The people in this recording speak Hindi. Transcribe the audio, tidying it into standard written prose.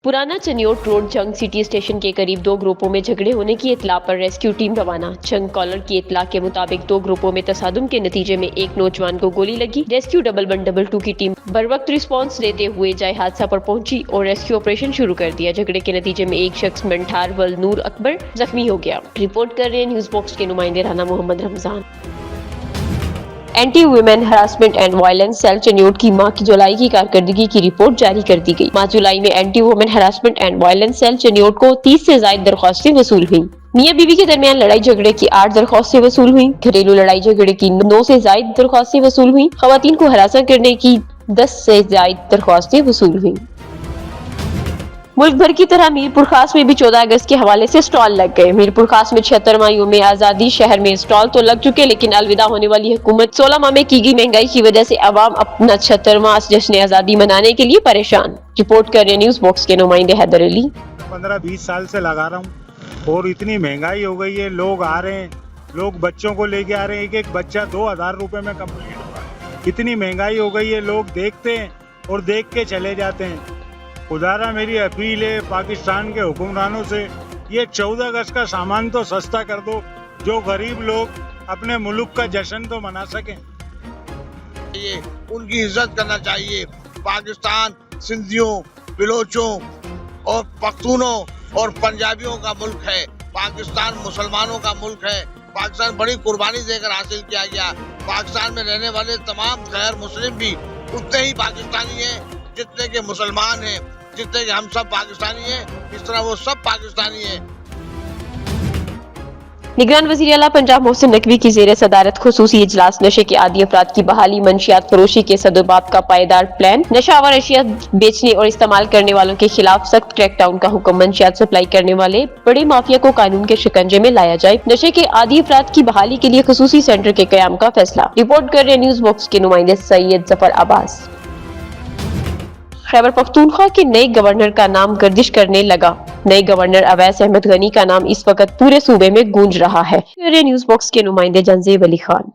पुराना चनियोट रोड जंग सिटी स्टेशन के करीब दो ग्रुपों में झगड़े होने की इत्तला पर रेस्क्यू टीम रवाना। जंग कॉलर की इत्तला के मुताबिक दो ग्रुपों में तसादुम के नतीजे में एक नौजवान को गोली लगी। रेस्क्यू 112 की टीम बरवक्त रिस्पांस देते हुए जाए हादसा पर पहुंची और रेस्क्यू ऑपरेशन शुरू कर दिया। झगड़े के नतीजे में एक शख्स मंठार वल नूर अकबर जख्मी हो गया। रिपोर्ट कर रहे हैं न्यूज बॉक्स के नुमाइंदे Rana Mohammad Ramzan. Anti women harassment and violence cell Chiniot की माह की जुलाई की कारकर्दगी की रिपोर्ट जारी कर दी गई। माह जुलाई में anti women harassment and violence cell Chiniot को 30 से ज्यादा दरख्वास्तें वसूल हुई। मियां बीवी के दरमियान लड़ाई झगड़े की 8 दरख्वास्तें वसूल हुई। घरेलू लड़ाई झगड़े की 9 से ज्यादा दरख्वास्तें वसूल हुई। खवातीन को हरासा करने की 10 से ज्यादा दरख्वास्तें वसूल हुई। मुल्क भर की तरह मीरपुर खास में भी 14 अगस्त के हवाले से स्टॉल लग गए। मीरपुर खास में 76 माह यौम आजादी शहर में स्टॉल तो लग चुके, लेकिन अलविदा होने वाली हुकूमत 16 माह में की गई महंगाई की वजह से अवाम अपना 76वां जश्न आजादी मनाने के लिए परेशान। रिपोर्ट कर रहे न्यूज बॉक्स के नुमाइंदे हैदर अली। 15-20 साल से लगा रहा हूँ और इतनी महंगाई हो गई है। लोग आ रहे हैं, लोग बच्चों को लेके आ रहे हैं, एक बच्चा 2000 रुपए में कंप्लीट हो रहा है। इतनी महंगाई हो गई है, लोग देखते हैं और देख के चले जाते हैं। खुदारा मेरी अपील है पाकिस्तान के हुक्मरानों से, ये 14 अगस्त का सामान तो सस्ता कर दो, जो गरीब लोग अपने मुल्क का जश्न तो मना सकें। ये उनकी इज्जत करना चाहिए। पाकिस्तान सिंधियों, बिलोचों और पख्तूनों और पंजाबियों का मुल्क है। पाकिस्तान मुसलमानों का मुल्क है। पाकिस्तान बड़ी कुर्बानी देकर हासिल किया गया। पाकिस्तान में रहने वाले तमाम गैर मुस्लिम भी उतने ही पाकिस्तानी हैं जितने के मुसलमान हैं। जितने कि हम सब पाकिस्तानी हैं, इस तरह वो सब पाकिस्तानी हैं। निगरान वज़ीर आला पंजाब मोहसिन नकवी की ज़ेर सदारत खुसूसी इजलास नशे के आदी अफराद की बहाली, मंशियात फरोशी के सदुबाब का पायदार प्लान, नशावर अशिया बेचने और इस्तेमाल करने वालों के खिलाफ सख्त क्रैकडाउन का हुक्म, मंशियात सप्लाई करने वाले बड़े माफिया को कानून के शिकंजे में लाया जाए, नशे के आदी अफराद की बहाली के लिए खुसूसी सेंटर के कयाम का फैसला। रिपोर्ट कर रहे न्यूज बॉक्स के नुमाइंदे सैयद जफर अब्बास। खैबर पख्तूनख्वा के नए गवर्नर का नाम गर्दिश करने लगा। नए गवर्नर अवैस अहमद गनी का नाम इस वक्त पूरे सूबे में गूंज रहा है। न्यूज बॉक्स के नुमाइंदे जंजेब अली खान।